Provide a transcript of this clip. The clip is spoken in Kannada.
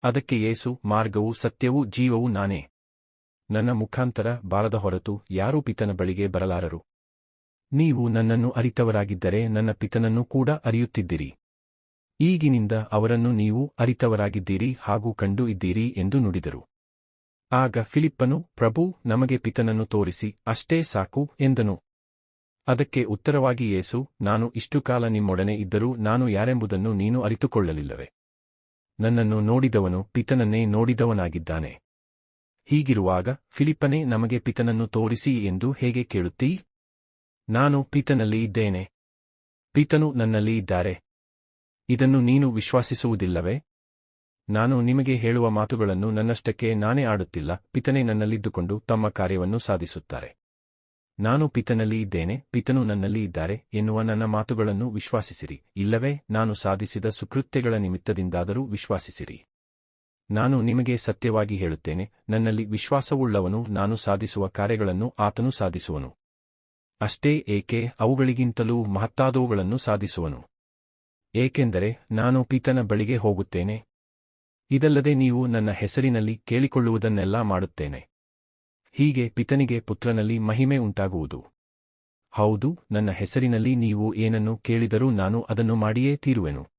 ಅದಕ್ಕೆ ಯೇಸು, ಮಾರ್ಗವೂ ಸತ್ಯವೂ ಜೀವವೂ ನಾನೇ. ನನ್ನ ಮುಖಾಂತರ ಬಾರದ ಹೊರತು ಯಾರೂ ಪಿತನ ಬಳಿಗೆ ಬರಲಾರರು. ನೀವು ನನ್ನನ್ನು ಅರಿತವರಾಗಿದ್ದರೆ ನನ್ನ ಪಿತನನ್ನು ಕೂಡ ಅರಿಯುತ್ತಿದ್ದಿರಿ. ಈಗಿನಿಂದ ಅವರನ್ನು ನೀವು ಅರಿತವರಾಗಿದ್ದೀರಿ ಹಾಗೂ ಕಂಡು ಇದ್ದೀರಿ ಎಂದು ನುಡಿದರು. ಆಗ ಫಿಲಿಪ್ಪನು, ಪ್ರಭು, ನಮಗೆ ಪಿತನನ್ನು ತೋರಿಸಿ, ಅಷ್ಟೇ ಸಾಕು ಎಂದನು. ಅದಕ್ಕೆ ಉತ್ತರವಾಗಿ ಯೇಸು, ನಾನು ಇಷ್ಟು ಕಾಲ ನಿಮ್ಮೊಡನೆ ಇದ್ದರೂ ನಾನು ಯಾರೆಂಬುದನ್ನು ನೀನು ಅರಿತುಕೊಳ್ಳಲಿಲ್ಲವೇ? ನನ್ನನ್ನು ನೋಡಿದವನು ಪಿತನನ್ನೇ ನೋಡಿದವನಾಗಿದ್ದಾನೆ. ಹೀಗಿರುವಾಗ ಫಿಲಿಪ್ಪನೇ, ನಮಗೆ ಪಿತನನ್ನು ತೋರಿಸಿ ಎಂದು ಹೇಗೆ ಕೇಳುತ್ತೀ? ನಾನು ಪಿತನಲ್ಲಿ ಇದ್ದೇನೆ, ಪಿತನು ನನ್ನಲ್ಲಿ ಇದ್ದಾರೆ. ಇದನ್ನು ನೀನು ವಿಶ್ವಾಸಿಸುವುದಿಲ್ಲವೇ? ನಾನು ನಿಮಗೆ ಹೇಳುವ ಮಾತುಗಳನ್ನು ನನ್ನಷ್ಟಕ್ಕೆ ನಾನೇ ಆಡುತ್ತಿಲ್ಲ, ಪಿತನೇ ನನ್ನಲ್ಲಿದ್ದುಕೊಂಡು ತಮ್ಮ ಕಾರ್ಯವನ್ನು ಸಾಧಿಸುತ್ತಾರೆ. ನಾನು ಪಿತನಲ್ಲಿ ಇದ್ದೇನೆ, ಪಿತನು ನನ್ನಲ್ಲಿ ಇದ್ದಾರೆ ಎನ್ನುವ ನನ್ನ ಮಾತುಗಳನ್ನು ವಿಶ್ವಾಸಿಸಿರಿ, ಇಲ್ಲವೇ ನಾನು ಸಾಧಿಸಿದ ಸುಕೃತ್ಯಗಳ ನಿಮಿತ್ತದಿಂದಾದರೂ ವಿಶ್ವಾಸಿಸಿರಿ. ನಾನು ನಿಮಗೆ ಸತ್ಯವಾಗಿ ಹೇಳುತ್ತೇನೆ, ನನ್ನಲ್ಲಿ ವಿಶ್ವಾಸವುಳ್ಳವನು ನಾನು ಸಾಧಿಸುವ ಕಾರ್ಯಗಳನ್ನು ಆತನು ಸಾಧಿಸುವನು. ಅಷ್ಟೇ ಏಕೆ, ಅವುಗಳಿಗಿಂತಲೂ ಮಹತ್ತಾದವುಗಳನ್ನು ಸಾಧಿಸುವನು. ಏಕೆಂದರೆ ನಾನು ಪಿತನ ಬಳಿಗೆ ಹೋಗುತ್ತೇನೆ. ಇದಲ್ಲದೆ ನೀವು ನನ್ನ ಹೆಸರಿನಲ್ಲಿ ಕೇಳಿಕೊಳ್ಳುವುದನ್ನೆಲ್ಲ ಮಾಡುತ್ತೇನೆ. ಹೀಗೆ ಪಿತನಿಗೆ ಪುತ್ರನಲ್ಲಿ ಮಹಿಮೆ ಉಂಟಾಗುವುದು. ಹೌದು, ನನ್ನ ಹೆಸರಿನಲ್ಲಿ ನೀವು ಏನನ್ನು ಕೇಳಿದರೂ ನಾನು ಅದನ್ನು ಮಾಡಿಯೇ ತೀರುವೆನು.